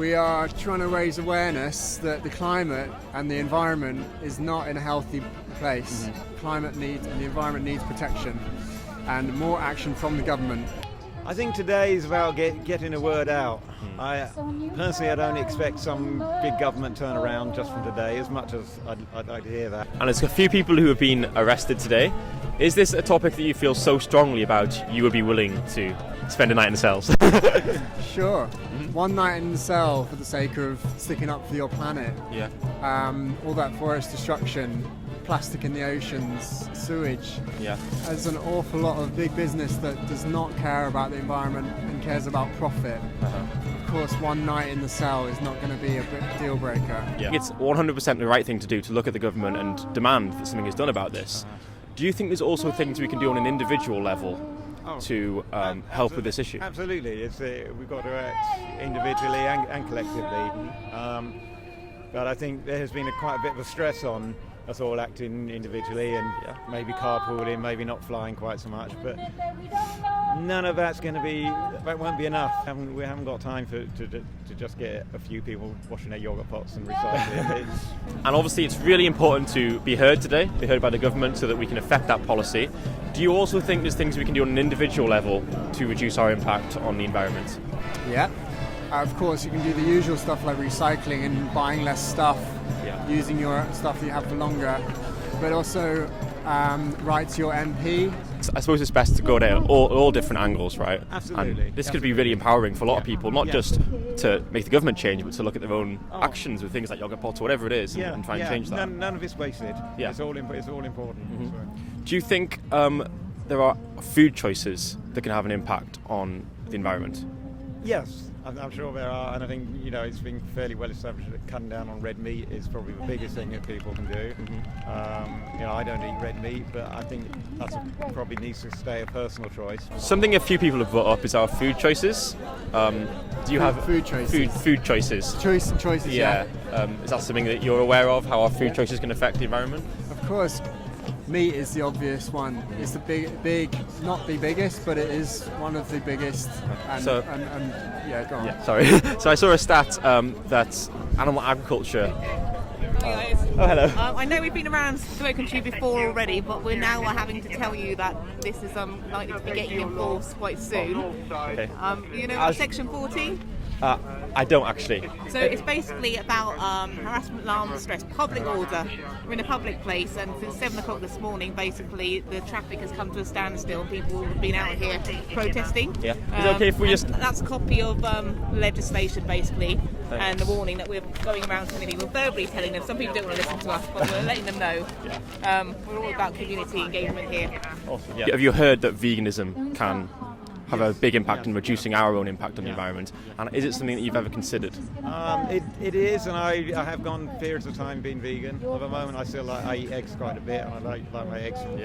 We are trying to raise awareness that the climate and the environment is not in a healthy place. Climate needs and the environment needs protection and more action from the government. I think today is about getting the word out. I don't expect some big government turnaround just from today, as much as I'd like to hear that. And there's a few people who have been arrested today. Is this a topic that you feel so strongly about you would be willing to spend a night in the cells? Sure. One night in the cell for the sake of sticking up for your planet. Yeah. All that forest destruction, plastic in the oceans, sewage. Yeah. There's an awful lot of big business that does not care about the environment and cares about profit. Of course, one night in the cell is not going to be a big deal breaker. Yeah. It's 100% the right thing to do to look at the government and demand that something is done about this. Do you think there's also things we can do on an individual level to help with this issue? Absolutely. We've got to act individually and collectively. But I think there has been quite a bit of a stress on us all acting individually and maybe carpooling, maybe not flying quite so much. But none of that won't be enough. We haven't got time to just get a few people washing their yogurt pots and recycling. And obviously it's really important to be heard today, be heard by the government so that we can affect that policy. Do you also think there's things we can do on an individual level to reduce our impact on the environment? Yeah. Of course, you can do the usual stuff like recycling and buying less stuff, using your stuff that you have for longer, but also write to your MP. I suppose it's best to go down all different angles, right? Absolutely. And this could be really empowering for a lot of people, not just to make the government change, but to look at their own actions with things like yogurt pots or whatever it is and try and change that. None of it's wasted. Yeah. It's all important. So. Do you think there are food choices that can have an impact on the environment? Yes, I'm sure there are, and I think it's been fairly well established that cutting down on red meat is probably the biggest thing that people can do. I don't eat red meat, but I think that probably needs to stay a personal choice. Something a few people have brought up is our food choices. Do you have food choices? Food choices. Choices. Yeah. Is that something that you're aware of? How our food choices can affect the environment? Of course. Meat is the obvious one. It's the big, not the biggest, but it is one of the biggest. Go on. Yeah, sorry. So I saw a stat that animal agriculture. Hey guys. Oh, hello. I know we've been around spoken to you before already, but we're now having to tell you that this is likely to be getting in force quite soon. Okay. You know about Section 14? I don't actually. So it's basically about harassment, alarm, distress, public order. We're in a public place, and since 7 o'clock this morning, basically the traffic has come to a standstill. People have been out here protesting. Yeah. Is it okay if we just? That's a copy of legislation, basically, and the warning that we're going around telling people, verbally telling them. Some people don't want to listen to us, but we're letting them know. Yeah. We're all about community engagement here. Awesome. Yeah. Have you heard that veganism can have a big impact in reducing our own impact on the environment? And is it something that you've ever considered? It is, and I have gone periods of time being vegan. At the moment, I eat eggs quite a bit, and I like my eggs from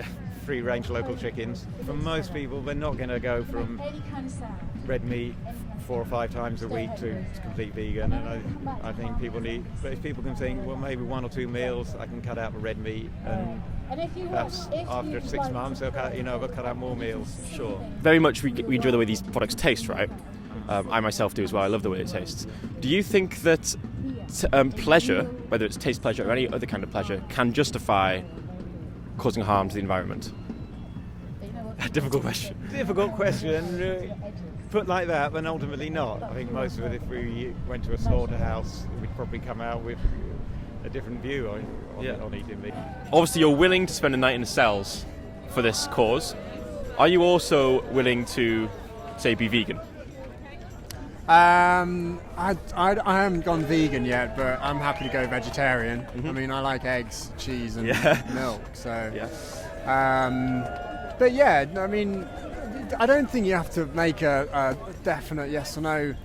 free-range local chickens. For most people, they're not going to go from red meat 4 or 5 times a week to complete vegan, and I think people need. But if people can think, well, maybe 1 or 2 meals, I can cut out the red meat, and perhaps after 6 months, they'll cut out more meals. Sure. Very much we enjoy the way these products taste, right? I myself do as well. I love the way it tastes. Do you think that pleasure, whether it's taste pleasure or any other kind of pleasure, can justify causing harm to the environment? Difficult question. Difficult question. Put like that, then ultimately not. I think most of it, if we went to a slaughterhouse, we'd probably come out with a different view on eating meat. Obviously, you're willing to spend a night in the cells for this cause. Are you also willing to, say, be vegan? I haven't gone vegan yet, but I'm happy to go vegetarian. I mean, I like eggs, cheese, and milk. So, but yeah, I mean, I don't think you have to make a definite yes or no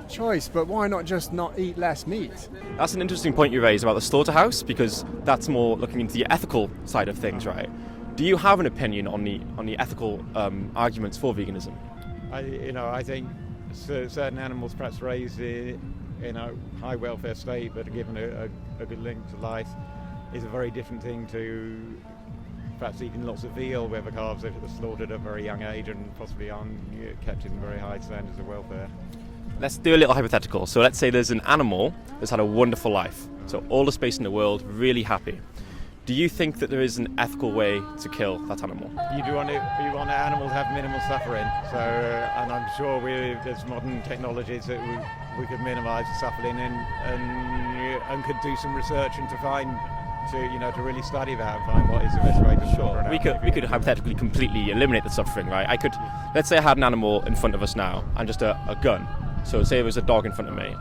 choice, but why not just not eat less meat? That's an interesting point you raised about the slaughterhouse, because that's more looking into the ethical side of things, right? Do you have an opinion on the ethical arguments for veganism? I think certain animals, perhaps raised in a high welfare state, but are given a good link to life, is a very different thing to perhaps eating lots of veal, where the calves are slaughtered at a very young age and possibly aren't kept in very high standards of welfare. Let's do a little hypothetical. So let's say there's an animal that's had a wonderful life. So all the space in the world, really happy. Do you think that there is an ethical way to kill that animal? You want animals to have minimal suffering. So, and I'm sure there's modern technologies that we could minimise the suffering and could do some research and to really study that and find what is the best way to slaughter an animal. We could hypothetically completely eliminate the suffering, right? Let's say I had an animal in front of us now and just a gun. So say it was a dog in front of me,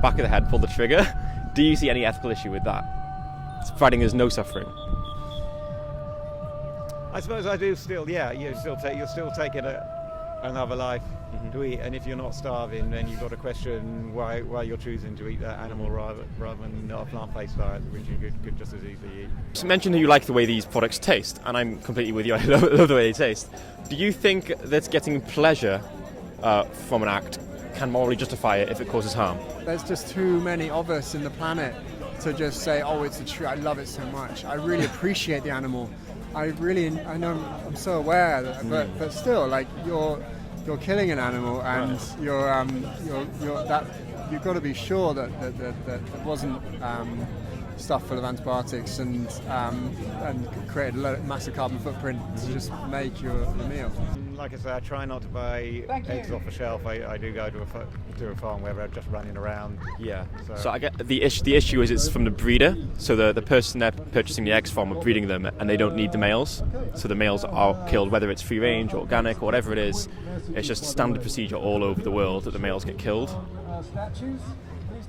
back of the head, pull the trigger. Do you see any ethical issue with that? It's providing there's no suffering. I suppose I do still. Yeah, you're still taking another life to eat, and if you're not starving, then you've got to question why you're choosing to eat that animal rather than a plant-based diet, which you could just as easily eat. You mentioned that you like the way these products taste, and I'm completely with you. I love the way they taste. Do you think that getting pleasure from an act can morally justify it if it causes harm? There's just too many of us in the planet to just say, oh, it's a treat, I love it so much. I really appreciate the animal. I know I'm so aware that, but still, like you're killing an animal, and you've got to be sure that it wasn't stuff full of antibiotics and created a massive carbon footprint to just make your meal. Like I say, I try not to buy eggs off the shelf. I do go to a farm where they're just running around. Yeah. So I get the issue is it's from the breeder. So the person they're purchasing the eggs from are breeding them, and they don't need the males. So the males are killed, whether it's free range, organic, or whatever it is. It's just standard procedure all over the world that the males get killed.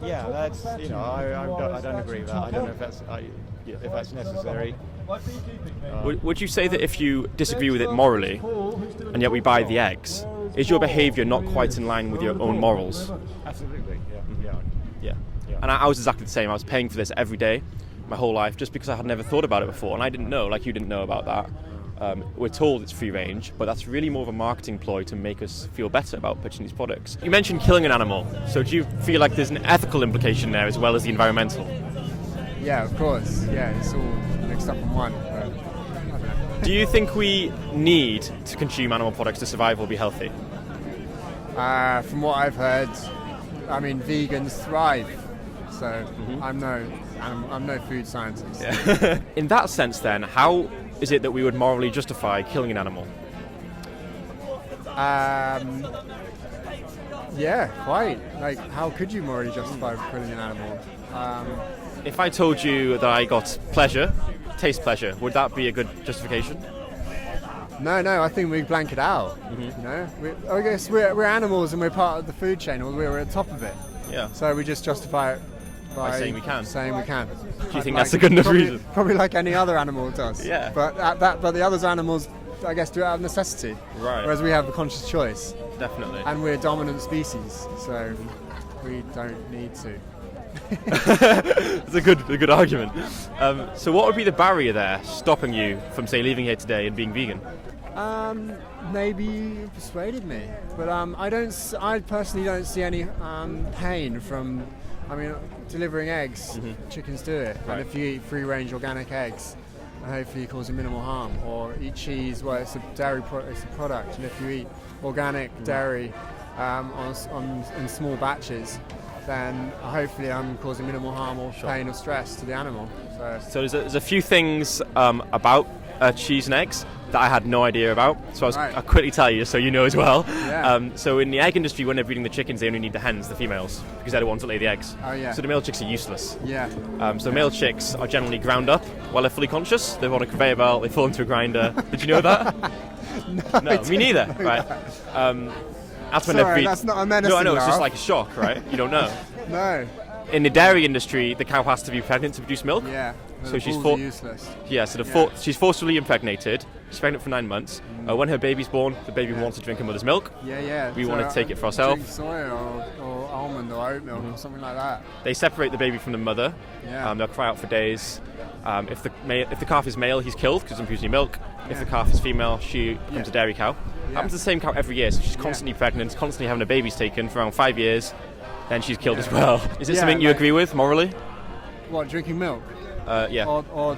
Yeah, that's I don't agree with that. I don't know if that's necessary. Would you say that if you disagree with it morally, and yet we buy the eggs, is your behaviour not quite in line with your own morals? Absolutely. Yeah. And I was exactly the same. I was paying for this every day, my whole life, just because I had never thought about it before, and I didn't know, like you didn't know about that. We're told it's free range, but that's really more of a marketing ploy to make us feel better about purchasing these products. You mentioned killing an animal, so do you feel like there's an ethical implication there as well as the environmental? Yeah, of course. Yeah, it's all mixed up in one. But I don't know. Do you think we need to consume animal products to survive or be healthy? From what I've heard, I mean, vegans thrive. So I'm no food scientist. Yeah. In that sense, then, how is it that we would morally justify killing an animal? Yeah, quite. Like, how could you morally justify killing an animal? If I told you that I got taste pleasure, would that be a good justification? No, I think we blank it out. You know, I guess we're animals and we're part of the food chain, or we're at the top of it. Yeah. So we just justify it by saying we can. Do you think that's a good enough reason? Probably like any other animal does. Yeah. But the other animals, I guess, do it out of necessity. Right. Whereas we have the conscious choice. Definitely. And we're a dominant species, so we don't need to. That's a good argument. So what would be the barrier there stopping you from, say, leaving here today and being vegan? Maybe you persuaded me, but I personally don't see any pain from, delivering eggs. Chickens do it, Right. and if you eat free-range organic eggs, hopefully causing minimal harm, or eat cheese, well, it's a dairy it's a product, and if you eat organic dairy in small batches, then hopefully I'm causing minimal harm or pain or stress to the animal. So there's a few things about cheese and eggs that I had no idea about. So I'll quickly tell you so you know as well. Yeah. So in the egg industry, when they're breeding the chickens, they only need the hens, the females, because they're the ones that lay the eggs. Oh, yeah. So the male chicks are useless. Yeah. So male chicks are generally ground up while they're fully conscious. They're on a conveyor belt, they fall into a grinder. Did you know that? No, me neither. Right. That's not a menacing No, I know, it's just laugh. like a shock, right? You don't know. No. In the dairy industry, the cow has to be pregnant to produce milk. Yeah. So she's useless. Yeah, so she's forcibly impregnated. She's pregnant for 9 months. When her baby's born, the baby wants to drink her mother's milk. Yeah. We want to take it for ourselves. Drink soy or almond or oat milk or something like that. They separate the baby from the mother. Yeah. They'll cry out for days. If the calf is male, he's killed because he's producing milk. If the calf is female, she becomes a dairy cow. Happens to the same cow every year, so she's constantly pregnant, constantly having her babies taken for around 5 years. Then she's killed as well. Is it something you agree with morally? What, drinking milk? Yeah. Or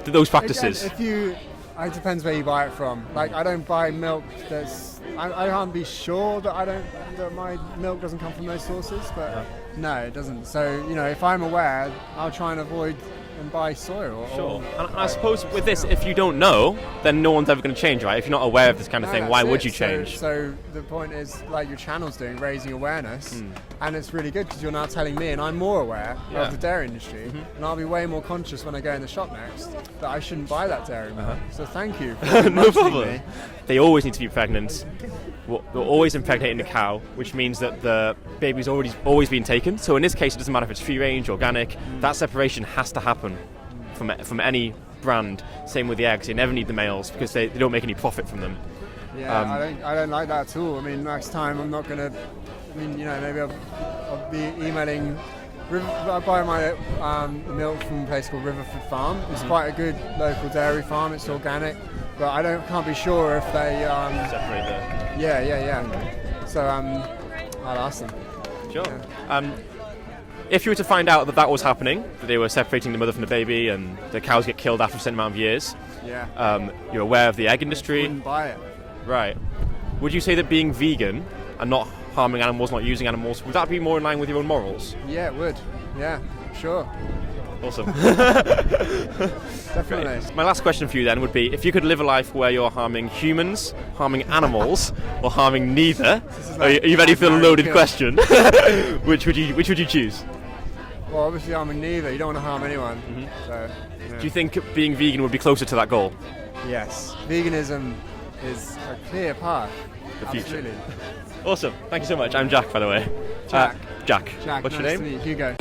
those practices. Again, it depends where you buy it from. Like, I don't buy milk that's I can't be sure that my milk doesn't come from those sources, but no, it doesn't. So if I'm aware, I'll try and avoid and buy soy. Sure. And I suppose with this, if you don't know, then no one's ever going to change, right? If you're not aware of this kind of thing, why would you change? So the point is, like your channel's doing, raising awareness, and it's really good because you're now telling me, and I'm more aware of the dairy industry, and I'll be way more conscious when I go in the shop next that I shouldn't buy that dairy milk. So thank you. For No problem. me. They always need to be pregnant. They're always impregnating the cow, which means that the baby's always been taken. So in this case, it doesn't matter if it's free range, organic. That separation has to happen from any brand. Same with the eggs; they never need the males because they don't make any profit from them. Yeah, I don't like that at all. I mean, next time I'm not gonna. I mean, maybe I'll be emailing. I buy my milk from a place called Riverford Farm. It's quite a good local dairy farm. It's organic, but can't be sure if they Separate the. Yeah. So I'll ask them. Sure. Yeah. If you were to find out that was happening, that they were separating the mother from the baby, and the cows get killed after a certain amount of years, you're aware of the egg industry. Wouldn't buy it. Right. Would you say that being vegan and not harming animals, not using animals, would that be more in line with your own morals? Yeah, it would. Yeah, sure. Awesome. Definitely. Great. My last question for you then would be, if you could live a life where you're harming humans, harming animals, or harming neither, are you ready for the loaded question? Which would you choose? Well, obviously harming neither. You don't want to harm anyone. So, Do you think being vegan would be closer to that goal? Yes. Veganism is a clear path. The future. Absolutely. Awesome. Thank you so much. I'm Jack, by the way. Jack. Jack. Jack, What's nice your to name? meet you. Hugo.